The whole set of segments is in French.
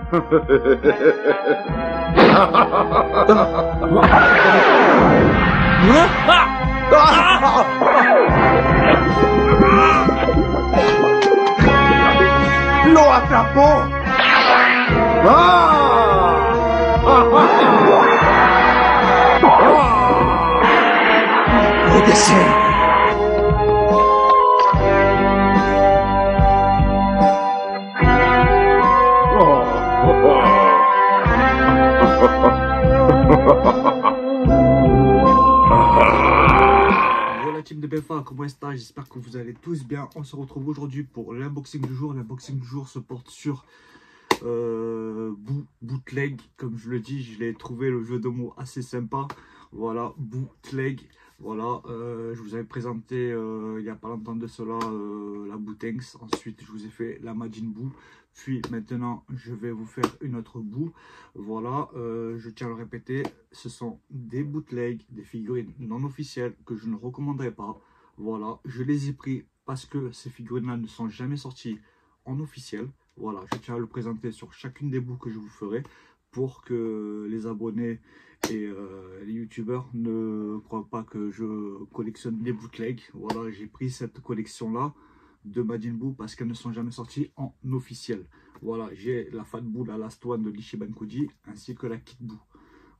¡Lo atrapó! ¡Puede ser! Voilà team de BFA, comment est-ce que j'espère que vous allez tous bien. On se retrouve aujourd'hui pour l'unboxing du jour. L'unboxing du jour se porte sur Bootleg. Comme je le dis, je l'ai trouvé le jeu de mots assez sympa. Voilà, Bootleg. Voilà, je vous avais présenté il n'y a pas longtemps de cela la Bootenks. Ensuite, je vous ai fait la Majin Buu. Puis maintenant, je vais vous faire une autre boue. Voilà, je tiens à le répéter, ce sont des bootlegs, des figurines non officielles que je ne recommanderais pas. Voilà, je les ai pris parce que ces figurines-là ne sont jamais sorties en officiel. Voilà, je tiens à le présenter sur chacune des boues que je vous ferai pour que les abonnés et les youtubeurs ne croient pas que je collectionne des bootlegs. Voilà, j'ai pris cette collection-là de Majin Buu parce qu'elles ne sont jamais sorties en officiel. Voilà, j'ai la Fat Buu, la Last One de l'Ichiban Koji ainsi que la Kid Buu.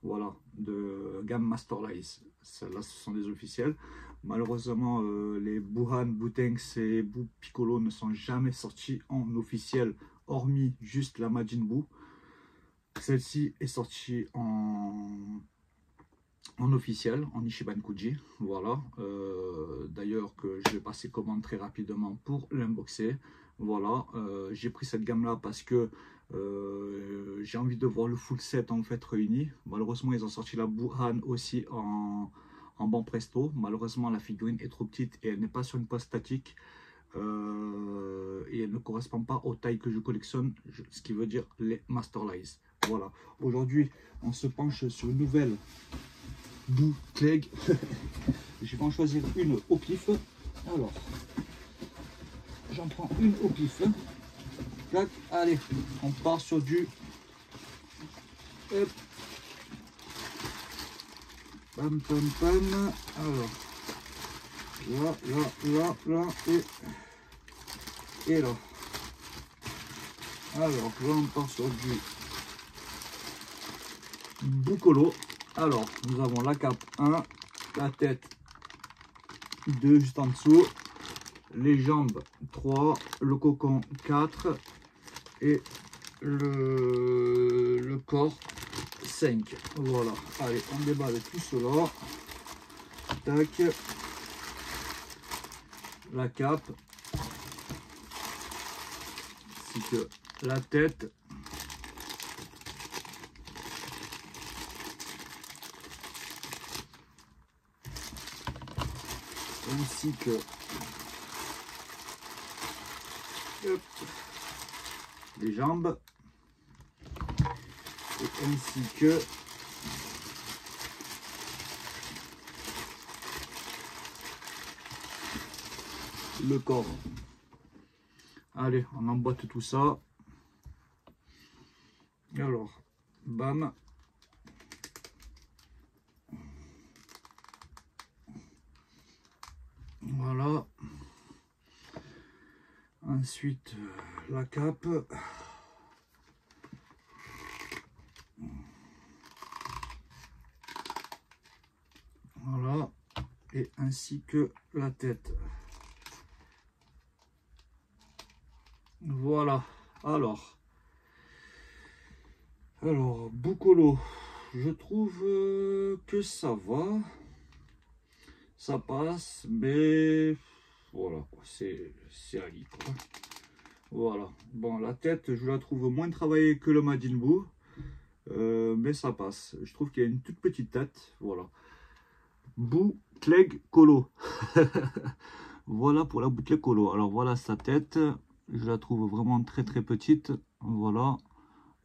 Voilà, de gamme Masterlize. Celles-là, ce sont des officiels. Malheureusement, les Buuhan, Bootenks et Buu Piccolo ne sont jamais sortis en officiel, hormis juste la Majin Buu. Celle-ci est sortie en officiel, en Ichiban Koji. Voilà, d'ailleurs que je vais passer commande très rapidement pour l'unboxer. Voilà, j'ai pris cette gamme là parce que j'ai envie de voir le full set en fait réuni. Malheureusement ils ont sorti la Buuhan aussi en bon presto. Malheureusement la figurine est trop petite et elle n'est pas sur une poste statique et elle ne correspond pas aux tailles que je collectionne, ce qui veut dire les Masterlize. Voilà, aujourd'hui on se penche sur une nouvelle bootleg. Je vais en choisir une au pif. Alors, j'en prends une au pif. Tac, allez, on part sur du... Hop. Pam, pam, pam. Alors, là, et là. Alors, là, on part sur du Bucolo. Alors, nous avons la cape 1, la tête 2 juste en dessous, les jambes 3, le cocon 4 et le corps 5. Voilà, allez, on déballe tout cela. Tac, la cape, ainsi que la tête. Ainsi que hop, les jambes et ainsi que le corps. Allez, on emboîte tout ça. Alors, bam. Voilà. Ensuite, la cape. Voilà. Et ainsi que la tête. Voilà. Alors, Bucolo, je trouve que ça va. Ça passe, mais voilà, c'est Ali quoi. Voilà, bon, la tête, je la trouve moins travaillée que le Majin Buu, mais ça passe. Je trouve qu'il y a une toute petite tête, voilà. Bootleg Colo. Voilà pour la Bootleg Colo. Alors voilà sa tête, je la trouve vraiment très petite, voilà.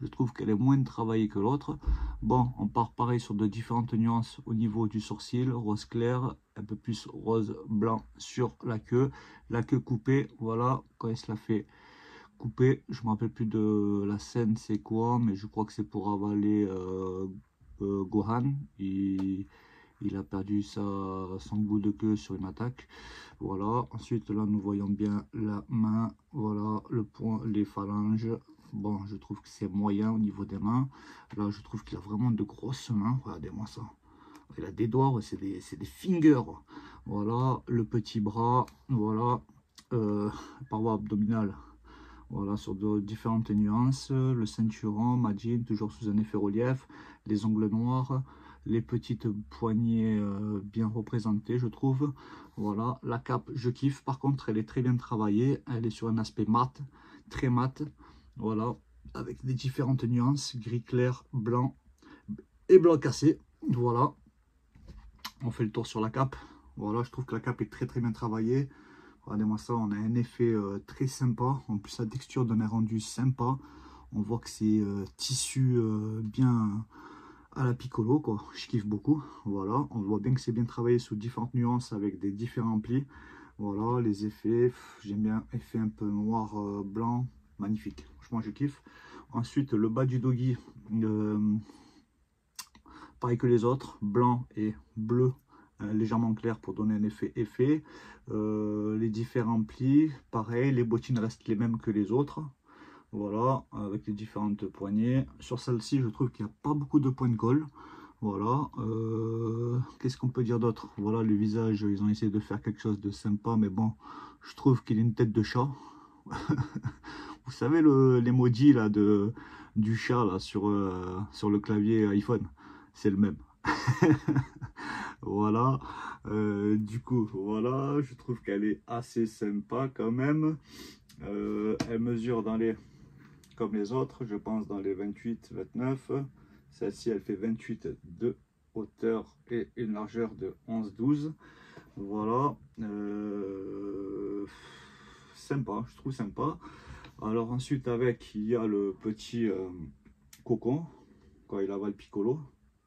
Je trouve qu'elle est moins travaillée que l'autre. Bon, on part pareil sur de différentes nuances au niveau du sourcil. Rose clair, un peu plus rose blanc sur la queue. La queue coupée, voilà, quand elle se la fait coupé. Je me rappelle plus de la scène, c'est quoi, mais je crois que c'est pour avaler Gohan. Il a perdu son bout de queue sur une attaque. Voilà. Ensuite, là, nous voyons bien la main. Voilà, le poing, les phalanges. Bon, je trouve que c'est moyen au niveau des mains. Là, je trouve qu'il a vraiment de grosses mains. Regardez-moi ça. Il a des doigts, c'est des fingers. Voilà, le petit bras. Voilà, paroi abdominale. Voilà, sur de différentes nuances. Le ceinturon, Majin, toujours sous un effet relief. Les ongles noirs. Les petites poignées bien représentées, je trouve. Voilà, la cape, je kiffe. Par contre, elle est très bien travaillée. Elle est sur un aspect mat, très mat. Voilà, avec des différentes nuances, gris clair, blanc et blanc cassé. Voilà, on fait le tour sur la cape. Voilà, je trouve que la cape est très bien travaillée. Regardez-moi ça, on a un effet très sympa. En plus, la texture donne un rendu sympa. On voit que c'est tissu bien à la Piccolo, quoi. Je kiffe beaucoup. Voilà, on voit bien que c'est bien travaillé sous différentes nuances avec des différents plis. Voilà, les effets, j'aime bien, effet un peu noir, blanc. Magnifique, franchement je kiffe. Ensuite le bas du doggy, pareil que les autres, blanc et bleu, légèrement clair pour donner un effet. Les différents plis, pareil, les bottines restent les mêmes que les autres. Voilà, avec les différentes poignées. Sur celle-ci, je trouve qu'il n'y a pas beaucoup de points de colle. Voilà, qu'est-ce qu'on peut dire d'autre? Voilà, le visage, ils ont essayé de faire quelque chose de sympa, mais bon, je trouve qu'il a une tête de chat. Vous savez l'emoji là du chat là sur le clavier iPhone, c'est le même. Voilà, du coup voilà, je trouve qu'elle est assez sympa quand même. Elle mesure comme les autres, je pense dans les 28-29. Celle-ci elle fait 28 de hauteur et une largeur de 11-12. Voilà, sympa, je trouve sympa. Alors ensuite avec il y a le petit cocon quand il avale Piccolo.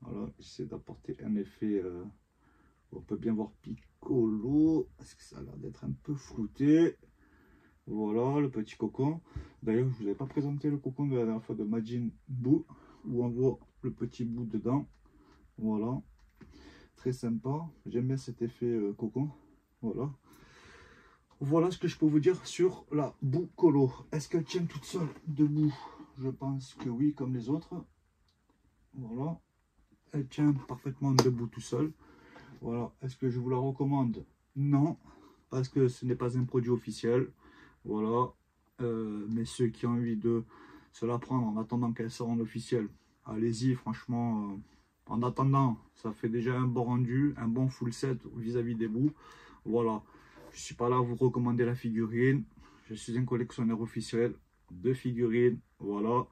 Voilà, j'essaie d'apporter un effet, on peut bien voir Piccolo parce que ça a l'air d'être un peu flouté. Voilà le petit cocon. D'ailleurs je vous avais pas présenté le cocon de la dernière fois de Majin Buu où on voit le petit bout dedans. Voilà, très sympa, j'aime bien cet effet cocon. Voilà. Voilà ce que je peux vous dire sur la Bucolo. Est-ce qu'elle tient toute seule debout? Je pense que oui, comme les autres. Voilà. Elle tient parfaitement debout tout seul. Voilà. Est-ce que je vous la recommande? Non. Parce que ce n'est pas un produit officiel. Voilà. Mais ceux qui ont envie de se la prendre en attendant qu'elle sorte en officiel, allez-y. Franchement, en attendant, ça fait déjà un bon rendu, un bon full set vis-à-vis des bouts. Voilà. Je ne suis pas là à vous recommander la figurine. Je suis un collectionneur officiel de figurines. Voilà.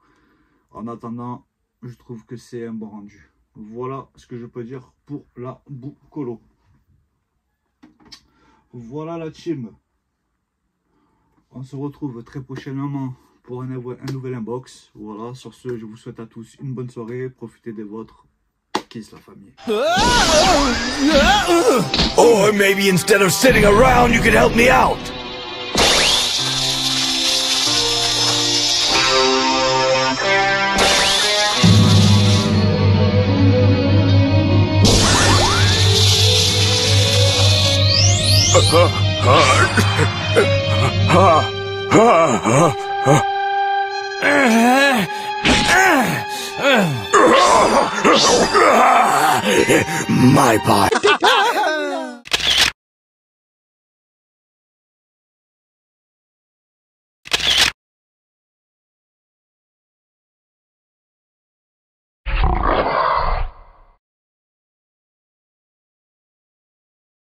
En attendant, je trouve que c'est un bon rendu. Voilà ce que je peux dire pour la Bucolo. Voilà la team. On se retrouve très prochainement pour un nouvel unbox. Voilà. Sur ce, je vous souhaite à tous une bonne soirée. Profitez des vôtres. Kiss la famille. Or maybe instead of sitting around, you could help me out. My part.